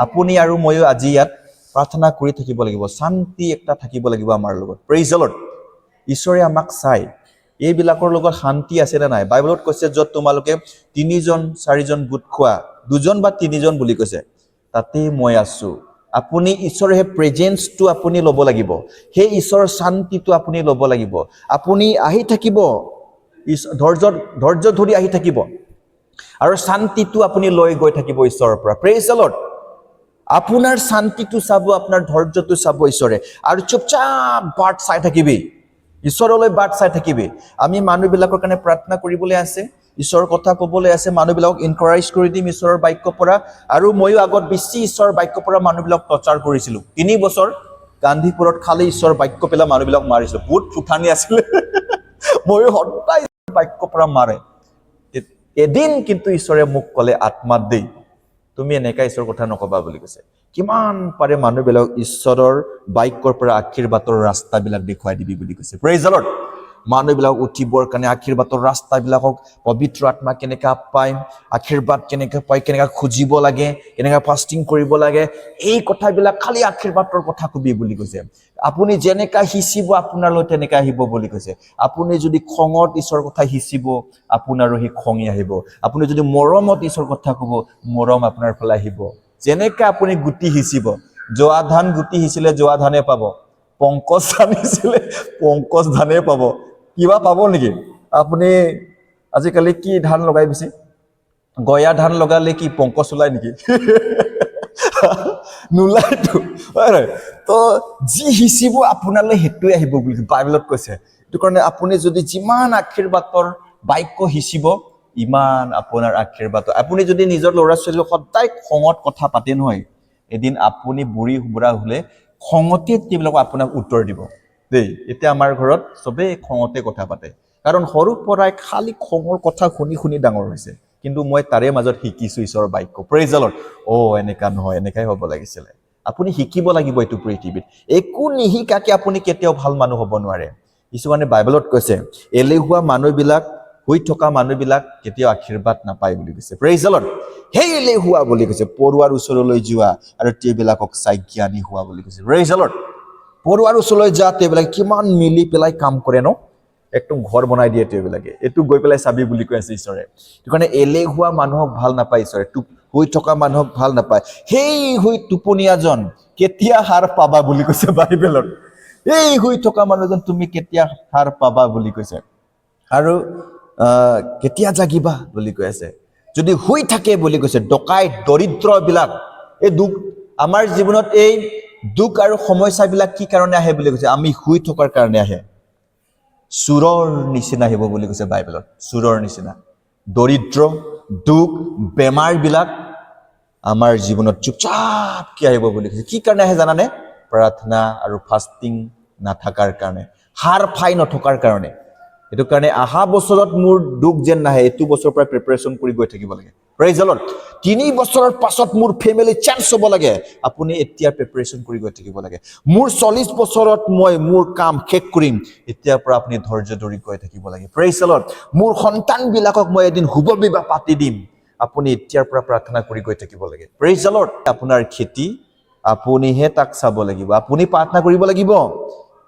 Speaker 1: আপুনি আৰু ময়ো আজি ইয়াত প্ৰাৰ্থনা কৰি থাকিব লাগিব, শান্তি একটা থাকিব লাগিব আমাৰ লগত। Praise the lord. ঈশ্বৰে আমাক চাই এইবিলাকৰ লগত শান্তি আছে নে নাই। বাইবেলত কৈছে য'ত তোমালোকে 3-4জন গোট খোৱা, 2জন বা 3জন বুলি কৈছে, তাতে মই আছো। আপুনি ঈশ্বৰৰ সেই প্ৰেজেন্সটো আপুনি ল'ব লাগিব, সেই ঈশ্বৰৰ শান্তিটো আপুনি ল'ব লাগিব। আপুনি আহি থাকিব, ধৈৰ্য ধৰি আহি থাকিব আৰু শান্তিটো আপুনি লৈ গৈ থাকিব ঈশ্বৰৰ পৰা। Praise the lord. আপোনাৰ শান্তিটো চাব, আপোনাৰ ধৈৰ্যটো চাব ঈশ্বৰে, আৰু চুপচাপ বাট চাই থাকিবি, ঈশ্বৰলৈ বাট চাই থাকিবি। আমি মানুহবিলাকৰ কাৰণে প্ৰাৰ্থনা কৰিবলৈ আছে, ঈশ্বৰৰ কথা ক'বলৈ আছে, মানুহবিলাকক এনকাৰেজ কৰি দিম ঈশ্বৰৰ বাক্যৰ পৰা। আৰু ময়ো আগত বেছি ঈশ্বৰৰ বাক্যৰ পৰা মানুহবিলাকক প্ৰচাৰ কৰিছিলোঁ। 3 বছৰ গান্ধীপুৰত খালি ঈশ্বৰৰ বাক্য পেলাই মানুহবিলাক মাৰিছিলোঁ, বহুত ফুটানি আছিলে। ময়ো সদায় বাক্যৰ পৰা মাৰে। এদিন কিন্তু ঈশ্বৰে মোক ক'লে, আত্মাত দেই তুমি এনেকা ঈশ্বৰৰ কথা নকবা বুলি কৈছে। কিমান পাৰে মানুহবিলাক ঈশ্বৰৰ বাক্যৰ পৰা আশীৰ্বাদৰ ৰাস্তাবিলাক দেখুৱাই দিবি বুলি কৈছে। Praise the lord. মানুহবিলাক উঠিবৰ কাৰণে আশীৰ্বাদৰ ৰাস্তাবিলাকক পবিত্ৰ আত্মা কেনেকা পায়, আশীৰ্বাদ কেনেকৈ পায়, কেনেকৈ খুজিব লাগে, কেনেকৈ ফাষ্টিং কৰিব লাগে, এই কথাবিলাক খালি আশীৰ্বাদৰ কথা কবি বুলি কৈছে। আপুনি যেনেকা সিঁচিব আপোনালৈ তেনেকৈ আহিব বুলি কৈছে। আপুনি যদি খঙত ঈশ্বৰৰ কথা সিঁচিব আপোনাৰো সেই খঙে আহিব। আপুনি যদি মৰমত ঈশ্বৰৰ কথা ক'ব মৰম আপোনাৰ ফালে আহিব। যেনেকৈ আপুনি গুটি সিঁচিব, জোৱা ধান গুটি সিঁচিলে জোৱা ধানে পাব, পংকজ ধান সিঁচিলে পংকজ ধানে পাব। কিবা পাব নেকি? আপুনি আজিকালি কি ধান লগাই দিছে? গয়া ধান লগালে কি পংকজ ওলাই নেকি? নোলাইতো। তো যি সিঁচিব আপোনালৈ সেইটোৱে আহিব বুলি বাইবেলত কৈছে। সেইটো কাৰণে আপুনি যদি যিমান আশীৰ্বাদৰ বাক্য সিঁচিব ইমান আপোনাৰ আশীৰ্বাদ। আপুনি যদি নিজৰ ল'ৰা ছোৱালীক সদায় খঙত কথা পাতে নহয়, এদিন আপুনি বুঢ়া হ'লে খঙতে তেওঁবিলাকক আপোনাক উত্তৰ দিব দেই। এতিয়া আমাৰ ঘৰত চবেই খঙতে কথা পাতে, কাৰণ সৰুৰ পৰাই খালি খঙৰ কথা শুনি শুনি ডাঙৰ হৈছে। কিন্তু মই তাৰে মাজত শিকিছোঁ ঈশ্বৰৰ বাক্য। Praise the lord. এনেকা নহয়, এনেকাই হ'ব লাগিছিলে। আপুনি শিকিব লাগিব এইটো পৃথিৱীত। একো নিশিকাকে আপুনি কেতিয়াও ভাল মানুহ হ'ব নোৱাৰে। কিছুমানে বাইবেলত কৈছে এলেহুৱা মানুহবিলাক, শুই থকা মানুহবিলাক কেতিয়াও আশীৰ্বাদ নাপায় বুলি কৈছে। Praise the lord. সেই এলেহুৱা বুলি কৈছে, পৰুৱাৰ ওচৰলৈ যোৱা আৰু তেওঁবিলাকক চাই জ্ঞানী হোৱা বুলি কৈছে। Praise the lord. পৰুৱাৰ ওচৰলৈ যোৱা তেওঁবিলাকে কিমান মিলি পেলাই কাম কৰে ন, একদম ঘৰ বনাই দিয়ে তেওঁবিলাকে। এইটো গৈ পেলাই চাবি বুলি কৈ আছে ঈশ্বৰে। সেইটো কাৰণে এলেহুৱা মানুহক ভাল নাপায় ঈশ্বৰে, শুই থকা মানুহক ভাল নাপায়। সেই শুই টোপনীয়াজন কেতিয়া সাৰ পাবা বুলি কৈছে বাইবেলত। এই শুই থকা মানুহজন তুমি কেতিয়া সাৰ পাবা বুলি কৈছে, আৰু কেতিয়া জাগিবা বুলি কৈ আছে। যদি শুই থাকে বুলি কৈছে, ডকাইত দৰিদ্ৰবিলাক, এই দুখ আমাৰ জীৱনত এই দুখ আৰু সমস্যাবিলাক কি কাৰণে আহে বুলি কৈছে, আমি শুই থকাৰ কাৰণে আহে। চোৰৰ নিচিনা আহিব বুলি কৈছে বাইবেলত, চোৰৰ নিচিনা। দৰিদ্ৰ, দুখ, বেমাৰবিলাক আমাৰ জীৱনত চুপচাপকৈ আহিব বুলি কৈছে। কি কাৰণে আহে জানানে? প্ৰাৰ্থনা আৰু ফাষ্টিং নাথাকাৰ কাৰণে, সাৰ ফাই নথকাৰ কাৰণে। সেইটো কাৰণে অহা বছৰত মোৰ দুখ যেন নাহে, এইটো বছৰৰ পৰা প্ৰিপাৰেশ্যন কৰি গৈ থাকিব লাগে। Praise the lord. 3 বছৰৰ পাছত মোৰ ফেমিলি চেঞ্জ হ'ব লাগে, আপুনি এতিয়া প্ৰিপাৰেশ্যন কৰি গৈ থাকিব লাগে। মোৰ 40 বছৰত মই মোৰ কাম শেষ কৰিম, এতিয়াৰ পৰা আপুনি ধৈৰ্য ধৰি গৈ থাকিব লাগে। Praise the lord. মোৰ সন্তানবিলাকক মই এদিন শুভ বিবাহ পাতি দিম, আপুনি এতিয়াৰ পৰা প্ৰাৰ্থনা কৰি গৈ থাকিব লাগে। Praise the lord. আপোনাৰ খেতি আপুনিহে তাক চাব লাগিব, আপুনি প্ৰাৰ্থনা কৰিব লাগিব।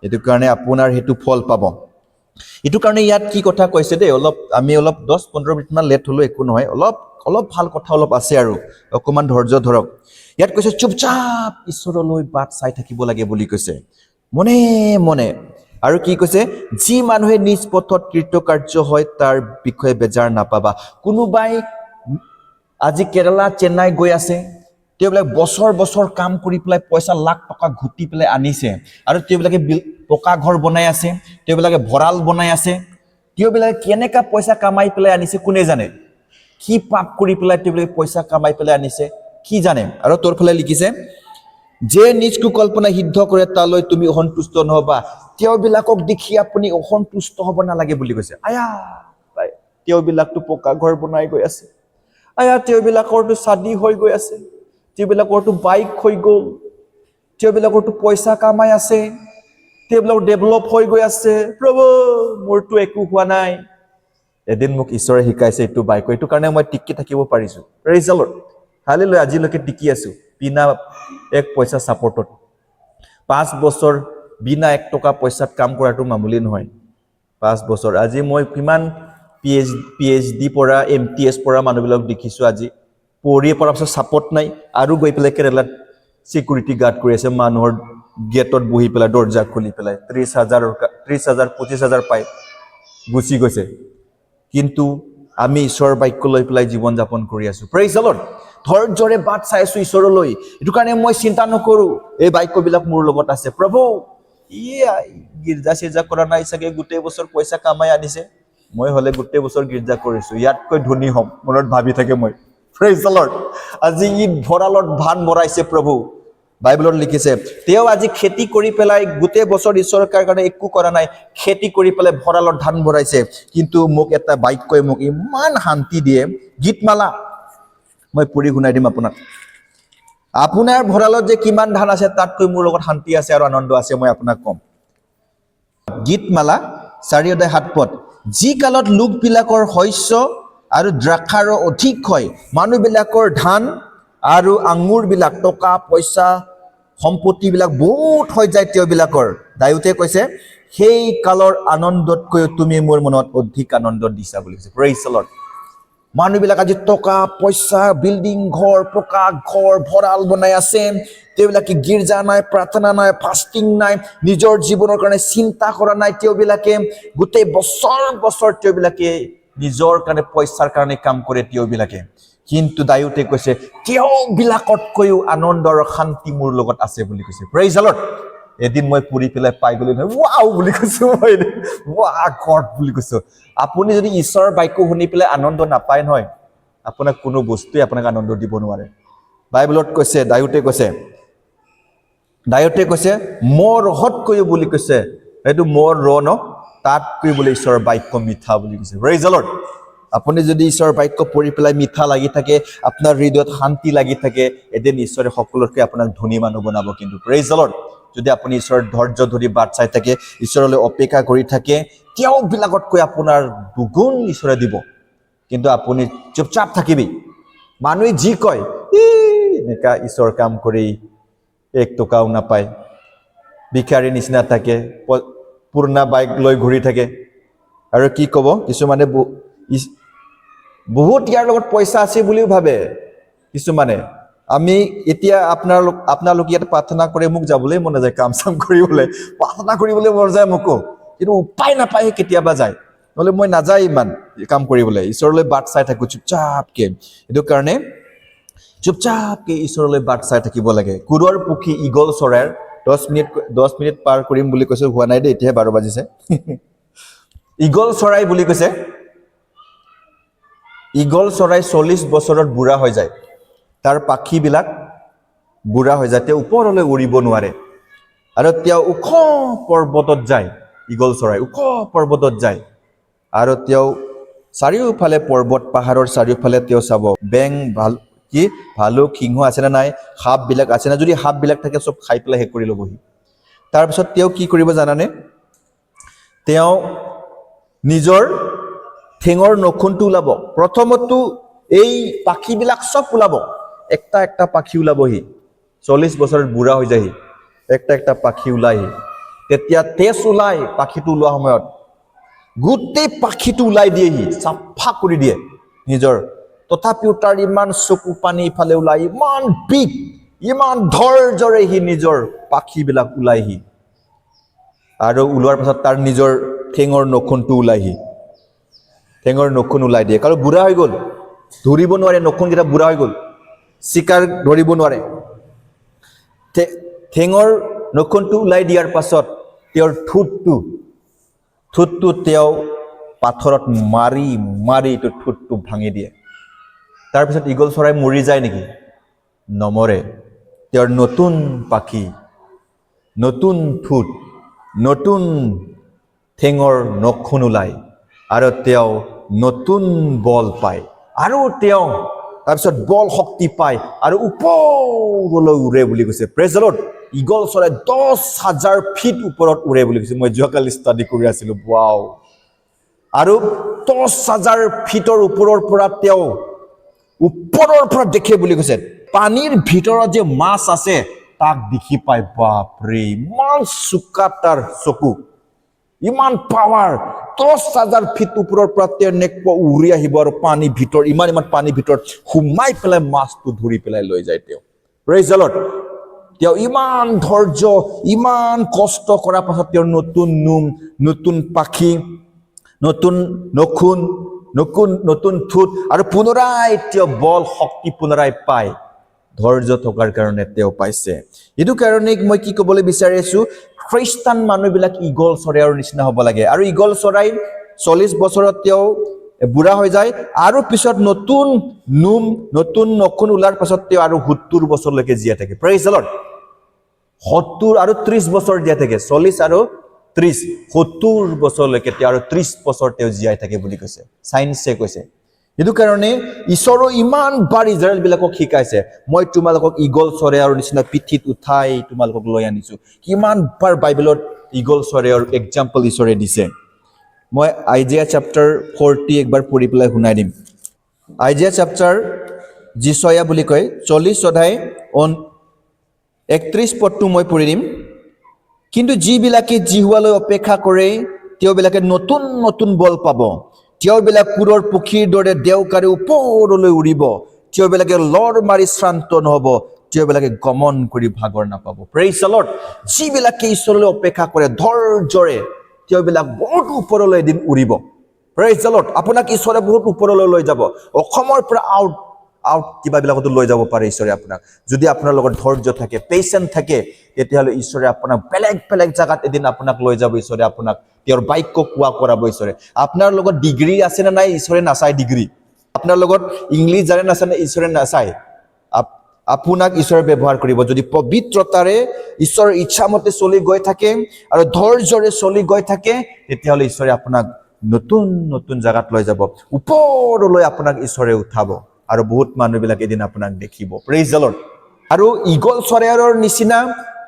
Speaker 1: সেইটো কাৰণে আপোনাৰ সেইটো ফল পাব। এইটো কাৰণে ইয়াত কি কথা কৈছে দেই, আমি 10-15 মিনিটমান লেট হ'লেও একো নহয়, অলপ ভাল কথা অলপ আছে, আৰু অকণমান ধৈৰ্য ধৰক। ইয়াত কৈছে চুপচাপ ঈশ্বৰলৈ বাট চাই থাকিব লাগে বুলি কৈছে, মনে মনে। আৰু কি কৈছে, যি মানুহে নিজ পথত কৃতকাৰ্য হয় তাৰ বিষয়ে বেজাৰ নাপাবা। কোনোবাই আজি কেৰালা, চেন্নাই গৈ আছে, তেওঁবিলাক বছৰ বছৰ কাম কৰি পেলাই পইচা লাখ টকা ঘটি পেলাই আনিছে, আৰু তেওঁবিলাকে পকা ঘৰ বনাই আছে, তেওঁবিলাকে ভঁৰাল বনাই আছে। তেওঁবিলাকে কেনেকা পইচা কামাই পেলাই আনিছে কোনে জানে? কি পাপ কৰি পেলাই তেওঁবিলাকে পইচা কামাই পেলাই আনিছে কি জানে? আৰু তোৰ ফালে লিখিছে, যে নিজ কুকল্পনা সিদ্ধ কৰে তালৈ তুমি অসন্তুষ্ট নহবা। তেওঁবিলাকক দেখি আপুনি অসন্তুষ্ট হ'ব নালাগে বুলি কৈছে। তেওঁবিলাকতো পকা ঘৰ বনাই গৈ আছে, তেওঁবিলাকৰতো চাদি হৈ গৈ আছে, তেওঁবিলাকৰতো বাইক হৈ গ'ল, তেওঁবিলাকৰতো পইচা কামাই আছে, তেওঁবিলাক ডেভেলপ হৈ গৈ আছে। প্ৰভু, মোৰতো একো হোৱা নাই। এদিন মোক ঈশ্বৰে শিকাইছে এইটো বাইক, এইটো কাৰণে মই টিকি থাকিব পাৰিছো। Praise the lord. হালেলুয়া। আজিলৈকে টিকি আছো বিনা 1 পইচা ছাপৰ্টত। 5 বছৰ বিনা 1 টকা পইচাত কাম কৰাটো মামুলি নহয়। 5 বছৰ আজি মই কিমান PhD পৰা MTS পৰা মানুহবিলাক দেখিছো, আজি পঢ়ি পৰা পিছত ছাপৰ্ট নাই, আৰু গৈ পেলাই কেৰেলাত চিকিউৰিটি গাৰ্ড কৰি আছে, মানুহৰ গেটত বহি পেলাই দৰ্জা খুলি পেলাই 30,000 25,000 পাই গুচি গৈছে। কিন্তু আমি ঈশ্বৰৰ বাক্য লৈ পেলাই জীৱন যাপন কৰি আছো। Praise the Lord. ধৈৰ্যৰে বাট চাই আছো ঈশ্বৰলৈ। এইটো কাৰণে মই চিন্তা নকৰো, এই বাক্যবিলাক মোৰ লগত আছে। প্ৰভু, গীৰ্জা চিৰ্জা কৰা নাই চাগে, গোটেই বছৰ পইচা কামাই আনিছে, মই হলে গোটেই বছৰ গীৰ্জা কৰিছো, ইয়াতকৈ ধনী হ'ম মনত ভাবি থাকে মই। Praise the lord. আজি ঈদ ভঁৰালত ধান ভৰাইছে প্ৰভু। বাইবেলত লিখিছে, তেওঁ আজি খেতি কৰি পেলাই গোটেই বছৰ ঈশ্বৰৰ কাৰণে একো কৰা নাই, খেতি কৰি পেলাই ভঁৰালত ধান ভৰাইছে। কিন্তু মোক এটা বাক্যই মোক ইমান শান্তি দিয়ে, গীতমালা মই পঢ়ি শুনাই দিম আপোনাক। আপোনাৰ ভঁৰালত যে কিমান ধান আছে তাতকৈ মোৰ লগত শান্তি আছে আৰু আনন্দ আছে, মই আপোনাক কম। গীতমালা 4 অধ্যায় 7 পদ, যি কালত লোকবিলাকৰ শস্য আৰু দ্ৰাক্ষাৰ অধিক হয়, মানুহবিলাকৰ ধান আৰু আঙুৰবিলাক, টকা পইচা সম্পত্তিবিলাক বহুত হৈ যায় তেওঁবিলাকৰ। দাউদে কৈছে সেই কালৰ আনন্দতকৈ তুমি মোৰ মনত অধিক আনন্দ দিছা বুলি কৈছে। Praise the lord. মানুহবিলাক আজি টকা পইচা, বিল্ডিং, ঘৰ, পকা ঘৰ, ভঁৰাল বনাই আছে। তেওঁবিলাকে গীৰ্জা নাই, প্ৰাৰ্থনা নাই, ফাষ্টিং নাই, নিজৰ জীৱনৰ কাৰণে চিন্তা কৰা নাই। তেওঁবিলাকে গোটেই বছৰ তেওঁবিলাকে নিজৰ কাৰণে পইচাৰ কাৰণে কাম কৰে তেওঁবিলাকে। কিন্তু দাউদে কৈছে তেওঁবিলাকতকৈও আনন্দ আৰু শান্তি মোৰ লগত আছে বুলি কৈছে। Praise the lord. এদিন মই পঢ়ি পেলাই পাই গ'লো নহয়, ৱাও বুলি কৈছো মই, ৱা গড বুলি কৈছো। আপুনি যদি ঈশ্বৰৰ বাক্য শুনি পেলাই আনন্দ নাপায় নহয়, আপোনাক কোনো বস্তুৱে আপোনাক আনন্দ দিব নোৱাৰে। বাইবেলত কৈছে, দাউদে কৈছে মোৰ ৰহতকৈ বুলি কৈছে, এইটো মোৰ ৰ ন, তাতকৈ বোলে ঈশ্বৰৰ বাক্য মিঠা বুলি কৈছে। Praise the lord. আপুনি যদি ঈশ্বৰৰ বাক্য পঢ়ি পেলাই মিঠা লাগি থাকে, আপোনাৰ হৃদয়ত শান্তি লাগি থাকে, এদিন ঈশ্বৰে সকলোতকৈ আপোনাক ধনী মানুহ বনাব কিন্তু। Praise the lord. যদি আপুনি ঈশ্বৰৰ ধৈৰ্য ধৰি বাট চাই থাকে, ঈশ্বৰলৈ অপেক্ষা কৰি থাকে, তেওঁবিলাকতকৈ আপোনাৰ দুগুণ ঈশ্বৰে দিব। কিন্তু আপুনি চুপচাপ থাকিবি। মানুহে যি কয়, এনেকা ঈশ্বৰ কাম কৰি 1 টকাও নাপায়, ভিখাৰী নিচিনা থাকে, পুৰণা বাইক লৈ ঘূৰি থাকে। আৰু কি ক'ব, কিছুমানে বহুত ইয়াৰ লগত পইচা আছে বুলিও ভাবে কিছুমানে। আমি এতিয়া আপোনালোকে ইয়াত প্ৰাৰ্থনা কৰে, মোক যাবলৈ মন নাযায়, কাম চাম কৰিবলৈ, প্ৰাৰ্থনা কৰিবলৈ মন যায় মোকো, কিন্তু উপায় নাপায় কেতিয়াবা যায়, নহ'লে মই নাযায় ইমান কাম কৰিবলৈ, ঈশ্বৰলৈ বাট চাই থাকোঁ চুপচাপকে। সেইটো কাৰণে চুপচাপকে ঈশ্বৰলৈ বাট চাই থাকিব লাগে। কুৰৰ পক্ষী ঈগল চৰাইৰ 10 মিনিট পাৰ কৰিম বুলি কৈছে, হোৱা নাই দেই, এতিয়াহে 12 বাজিছে। ঈগল চৰাই বুলি কৈছে, ঈগল চৰাই 40 বছৰত বুঢ়া হৈ যায়, তাৰ পাখিবিলাক বুঢ়া হৈ যায়, তেওঁ ওপৰলৈ উৰিব নোৱাৰে। আৰু তেওঁ ওখ পৰ্বতত যায়, ঈগল চৰাই ওখ পৰ্বতত যায়, আৰু তেওঁ চাৰিওফালে পৰ্বত পাহাৰৰ চাৰিওফালে তেওঁ চাব, বেং ভালুক সিংহ আছে নে নাই, সাপবিলাক আছে না, যদি সাপবিলাক থাকে চব খাই পেলাই শেষ কৰি ল'বহি। তাৰপিছত তেওঁ কি কৰিব জানানে, তেওঁ নিজৰ ঠেঙৰ নখুনটো ওলাব। প্ৰথমতো এই পাখিবিলাক চব ওলাব, একটা পাখি ওলাবহি, 40 বছৰত বুঢ়া হৈ যায়হি, একটা পাখি ওলাইহি। তেতিয়া তেজ ওলাই পাখিটো ওলোৱা সময়ত, গোটেই পাখিটো ওলাই দিয়েহি, চাফা কৰি দিয়ে নিজৰ। তথাপিও তাৰ ইমান চকু পানী ইফালে ওলাই, ইমান বিগ, ইমান ধৈৰ্যৰে সি নিজৰ পাখিবিলাক ওলাইহি। আৰু ওলোৱাৰ পাছত তাৰ নিজৰ ঠেঙৰ নখুনটো ওলাইহি, ঠেঙৰ নখুন ওলাই দিয়ে, কাৰণ বুঢ়া হৈ গ'ল, ধৰিব নোৱাৰে, নখুনকেইটা বুঢ়া হৈ গ'ল, চিকাৰ ধৰিব নোৱাৰে। ঠেঙৰ নখুনটো ওলাই দিয়াৰ পাছত তেওঁৰ ঠোঁটটো তেওঁ পাথৰত মাৰি এইটো ঠোঁটটো ভাঙি দিয়ে। তাৰপিছত ঈগল চৰাই মৰি যায় নেকি? নমৰে। তেওঁৰ নতুন পাখি, নতুন ঠোঁট, নতুন ঠেঙৰ নখুন ওলায়, আৰু তেওঁ নতুন বল পায়, আৰু তেওঁ তাৰপিছত বল শক্তি পায়, আৰু ওপৰলৈ উৰে বুলি কৈছে। Praise the lord. ঈগল চৰাই 10,000 ফিট ওপৰত উৰে বুলি কৈছে। মই যোৱাকালি ষ্টাডি কৰি আছিলো, ৱাও। আৰু 10,000 ফিটৰ ওপৰৰ পৰা তেওঁ ওপৰৰ পৰা দেখে বুলি কৈছে, পানীৰ ভিতৰত যে মাছ আছে তাক দেখি পায়। বাপৰে, ইমান চোকা তাৰ চকু, ইমান পাৱাৰ। 10,000 ফিট ওপৰৰ পৰা তেনেকুৱা উৰি আহিব, আৰু পানী ভিতৰত, ইমান পানী ভিতৰত সোমাই পেলাই মাছটো ধৰি পেলাই লৈ যায় তেওঁ। Praise the lord. তেওঁ ইমান ধৈৰ্য, ইমান কষ্ট কৰাৰ পাছত তেওঁৰ নতুন নোম, নতুন পাখি, নতুন নখুন, নতুন ঠোঁট, আৰু পুনৰাই তেওঁ বল শক্তি পুনৰাই পায়। ধৈৰ্য থকাৰ কাৰণে তেওঁ পাইছে। এইটো কাৰণে মই কি ক'বলৈ বিচাৰিছো, খ্ৰীষ্টান মানুহবিলাক ঈগল চৰাইৰ নিচিনা হ'ব লাগে। আৰু ঈগল চৰাই 40 বছৰত তেওঁ বুঢ়া হৈ যায়, আৰু পিছত নতুন নোম, নতুন নখুন ওলাৰ পাছত তেওঁ আৰু 70 বছৰলৈকে জীয়াই থাকে। Praise the lord. 70 আৰু 30 বছৰ জীয়াই থাকে, 40 আৰু 30, 70 বছৰলৈকে তেওঁ, আৰু 30 বছৰ তেওঁ জীয়াই থাকে বুলি কৈছে, চাইন্সে কৈছে। সেইটো কাৰণে ঈশ্বৰো ইমান বাৰ ইজৰাইলবিলাকক শিকাইছে, মই তোমালোকক ঈগল চৰাইৰ নিচিনা পিঠিত উঠাই তোমালোকক লৈ আনিছো। কিমান বাৰ বাইবেলত ঈগল চৰাইৰ এক্সাম্পল ঈশ্বৰে দিছে। মই আইজিয়া চেপ্টাৰ 40 একবাৰ পঢ়ি পেলাই শুনাই দিম। আইজিয়া চেপ্টাৰ যিছয়া বুলি কয় 40 অধ্যায় 31 পদটো মই পঢ়ি দিম। কিন্তু যিবিলাকে জিহুৱালৈ অপেক্ষা কৰে তেওঁবিলাকে নতুন নতুন বল পাব। তেওঁবিলাক কুৰৰ পক্ষীৰ দৰে দেউকাৰে ওপৰলৈ উৰিব। তেওঁবিলাকে লৰ মাৰি শ্ৰান্ত নহ'ব। তেওঁবিলাকে গমন কৰি ভাগৰ নাপাব। Praise the lord. যিবিলাকে ঈশ্বৰলৈ অপেক্ষা কৰে ধৈৰ্যৰে তেওঁবিলাক বহুত ওপৰলৈ এদিন উৰিব। Praise the lord. আপোনাক ঈশ্বৰে বহুত ওপৰলৈ লৈ যাব। অসমৰ পৰা আউট কিবাবিলাকতো লৈ যাব পাৰে ঈশ্বৰে আপোনাক। যদি আপোনাৰ লগত ধৈৰ্য থাকে, পেচেণ্ট থাকে, তেতিয়াহ'লে ঈশ্বৰে আপোনাক বেলেগ বেলেগ জাগাত এদিন আপোনাক লৈ যাব ঈশ্বৰে আপোনাক। তেওঁৰ বাক্য কোৱা কৰাব ঈশ্বৰে। আপোনাৰ লগত ডিগ্ৰী আছে নে নাই ঈশ্বৰে নাচায় ডিগ্ৰী। আপোনাৰ লগত ইংলিছ জানে নাচায় ঈশ্বৰে নাচায়। আপোনাক ঈশ্বৰে ব্যৱহাৰ কৰিব যদি পবিত্ৰতাৰে ঈশ্বৰৰ ইচ্ছামতে চলি গৈ থাকে আৰু ধৈৰ্যৰে চলি গৈ থাকে, তেতিয়াহ'লে ঈশ্বৰে আপোনাক নতুন নতুন জাগাত লৈ যাব। ওপৰলৈ আপোনাক ঈশ্বৰে উঠাব আৰু বহুত মানুহবিলাক এদিন আপোনাক দেখিব। Praise the lord. আৰু ঈগল চৰাইৰ নিচিনা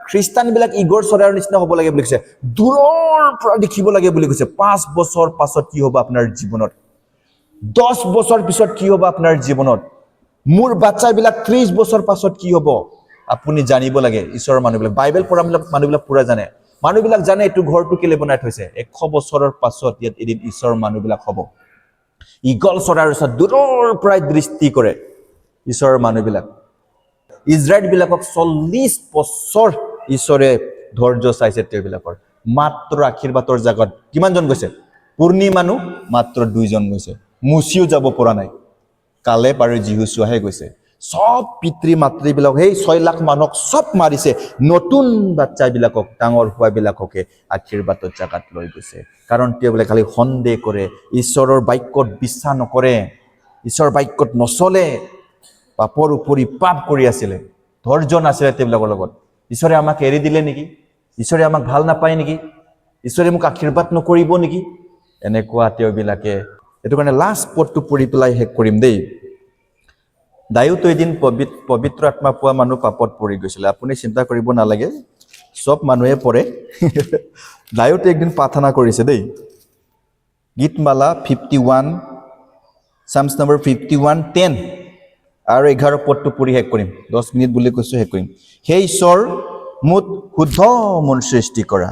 Speaker 1: খ্ৰীষ্টানবিলাক ঈগল চৰাইৰ নিচিনা হ'ব লাগে বুলি কৈছে। দূৰৰ পৰা দেখিব লাগে বুলি কৈছে। 5 বছৰ পাছত কি হ'ব আপোনাৰ জীৱনত, 10 বছৰ পিছত কি হ'ব আপোনাৰ জীৱনত, মোৰ বাচ্চাবিলাক 30 বছৰ পাছত কি হ'ব আপুনি জানিব লাগে। ঈশ্বৰৰ মানুহবিলাক, বাইবেল পঢ়া মানুহবিলাক পুৰা জানে। মানুহবিলাক জানে এইটো ঘৰটো কেলে বনাই থৈছে। 100 বছৰৰ পাছত ইয়াত এদিন ঈশ্বৰৰ মানুহবিলাক হ'ব। ঈগল চৰাইৰ ওচৰত দূৰৰ পৰাই দৃষ্টি কৰে ঈশ্বৰৰ মানুহবিলাক। ইজৰাইলবিলাকক 40 বছৰ ঈশ্বৰে ধৈৰ্য চাইছে তেওঁবিলাকৰ। মাত্ৰ আশীৰ্বাদৰ জাগাত কিমানজন গৈছে? পূৰ্ণি মানুহ মাত্ৰ 2 জন গৈছে। মুচিও যাব পৰা নাই। কালেব আৰু যিহুচুৱাহে গৈছে। সব পিতৃ মাতৃবিলাক সেই 6 লাখ মানুহক সব মাৰিছে। নতুন বাচ্চাবিলাকক, ডাঙৰ হোৱাবিলাককে আশীৰ্বাদৰ জাগাত লৈ গৈছে। কাৰণ তেওঁবিলাকে খালি সন্দেহ কৰে, ঈশ্বৰৰ বাক্যত বিশ্বাস নকৰে, ঈশ্বৰৰ বাক্যত নচলে, পাপৰ উপৰি পাপ কৰি আছিলে। ধৈৰ্য নাছিলে তেওঁবিলাকৰ লগত। ঈশ্বৰে আমাক এৰি দিলে নেকি? ঈশ্বৰে আমাক ভাল নাপায় নেকি? ঈশ্বৰে মোক আশীৰ্বাদ নকৰিব নেকি? এনেকুৱা তেওঁবিলাকে। এইটো কাৰণে লাষ্ট পদটো পঢ়ি পেলাই শেষ কৰিম দেই। দায়ুতো এদিন পবিত্ৰ আত্মা পোৱা মানুহ পাপত পৰি গৈছিলে। আপুনি চিন্তা কৰিব নালাগে, সব মানুহে পৰে। দায়ুতো একদিন প্ৰাৰ্থনা কৰিছে দেই। গীতমালা 51, Psalms number 51:10 আৰু 11 পদটো পঢ়ি শেষ কৰিম। 10 মিনিট বুলি কৈছো, শেষ কৰিম। হে ঈশ্বৰ, মোক শুদ্ধ মন সৃষ্টি কৰা,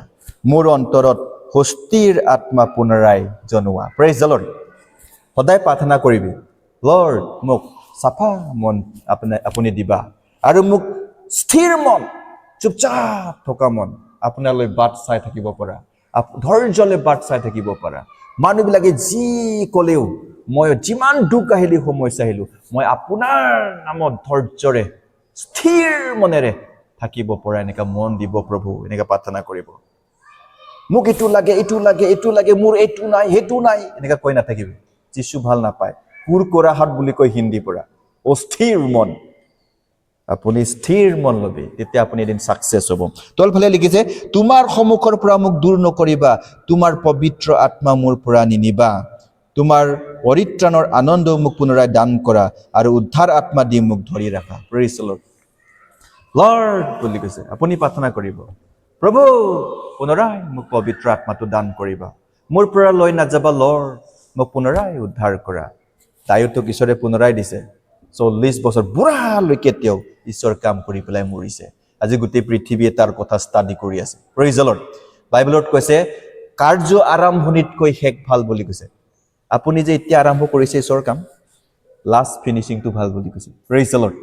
Speaker 1: মোৰ অন্তৰত সুস্থিৰ আত্মা পুনৰাই জনোৱা। Praise the lord. সদায় প্ৰাৰ্থনা কৰিবি, লৰ্ড মোক চাফা মন আপুনি দিবা আৰু মোক স্থিৰ মন, চুপচাপ থকা মন, আপোনালৈ বাট চাই থাকিব পৰা, ধৈৰ্যলৈ বাট চাই থাকিব পৰা। মানুহবিলাকে যি ক'লেও, মই যিমান দুখ আহিলো, সমস্যা আহিলো, মই আপোনাৰ নামত ধৈৰ্যৰে স্থিৰ মনেৰে থাকিব পৰা এনেকা মন দিব প্ৰভু। এনেকা প্ৰাৰ্থনা কৰিব। মোক এইটো লাগে, এইটো লাগে, এইটো লাগে, মোৰ এইটো নাই, সেইটো নাই, এনেকা কৈ নাথাকিবি। যিছু ভাল নাপায়। কুৰ কৰা হাত বুলি কয় হিন্দী পৰা। অস্থিৰ মন, আপুনি স্থিৰ মন ল'বি, তেতিয়া আপুনি এদিন ছাকচেছ হ'ব। তলফালে লিখিছে, তোমাৰ সন্মুখৰ পৰা মোক দূৰ নকৰিবা, তোমাৰ পবিত্ৰ আত্মা মোৰ পৰা নিনিবা, তোমাৰ পৰিত্ৰাণৰ আনন্দ মোক পুনৰাই দান কৰা আৰু উদ্ধাৰ আত্মা দি মোক ধৰি ৰাখা। Praise the lord. লৰ্ড বুলি কৈছে। আপুনি প্ৰাৰ্থনা কৰিব, প্ৰভু পুনৰাই মোক পবিত্ৰ আত্মাটো দান কৰিবা, মোৰ পৰা লৈ নাযাবা লৰ্ড, মোক পুনৰাই উদ্ধাৰ কৰা। দায়ুতক ঈশ্বৰে পুনৰাই দিছে। 40 বছৰ বুঢ়ালৈকে তেওঁ ঈশ্বৰ কাম কৰি পেলাই মৰিছে। আজি গোটেই পৃথিৱীয়ে তাৰ কথা ষ্টাডি কৰি আছে। Praise the lord. বাইবেলত কৈছে কাৰ্য আৰম্ভণিতকৈ শেষ ভাল বুলি কৈছে। আপুনি যে এতিয়া আৰম্ভ কৰিছে ঈশ্বৰৰ কাম, লাষ্ট ফিনিচিংটো ভাল বুলি কৈছে। Praise the lord.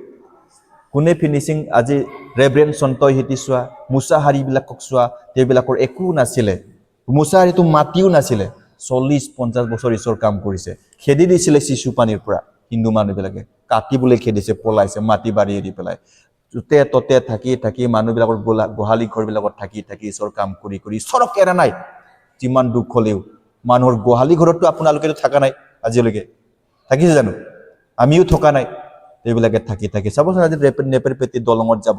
Speaker 1: কোনে ফিনিচিং? আজি ৰেভৰেণ্ড সন্তই হিতি চোৱা, মুছাহাৰীবিলাকক চোৱা, তেওঁবিলাকৰ একো নাছিলে। মুছাহাৰীটো মাটিও নাছিলে। 40-50 বছৰ ঈশ্বৰ কাম কৰিছে। খেদি দিছিলে শিশু পানীৰ পৰা হিন্দু মানুহবিলাকে, কাটিবলৈ খেদিছে, পলাইছে, মাটি বাৰী এৰি পেলাই। য'তে ততে থাকি থাকি মানুহবিলাকৰ গোহালি ঘৰবিলাকত থাকি থাকি ঈশ্বৰ কাম কৰি কৰি ঈশ্বৰক এৰা নাই। যিমান দুখ হ'লেও মানুহৰ গোহালি ঘৰততো আপোনালোকেতো থকা নাই আজিলৈকে, থাকিছে জানো? আমিও থকা নাই। এইবিলাকে থাকি থাকি চাবচোন, আজি নেপেৰপেটি দলঙত যাব,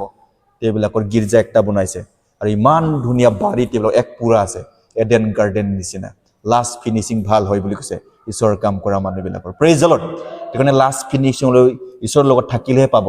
Speaker 1: এইবিলাকৰ গীৰ্জা একটা বনাইছে আৰু ইমান ধুনীয়া বাৰী তেওঁবিলাক এক পুৰা আছে, এডেন গাৰ্ডেন নিচিনা। লাষ্ট ফিনিচিং ভাল হয় বুলি কৈছে ঈশ্বৰৰ কাম কৰা মানুহবিলাকৰ। Praise the lord. সেইকাৰণে লাষ্ট ফিনিচিংলৈ ঈশ্বৰৰ লগত থাকিলেহে পাব।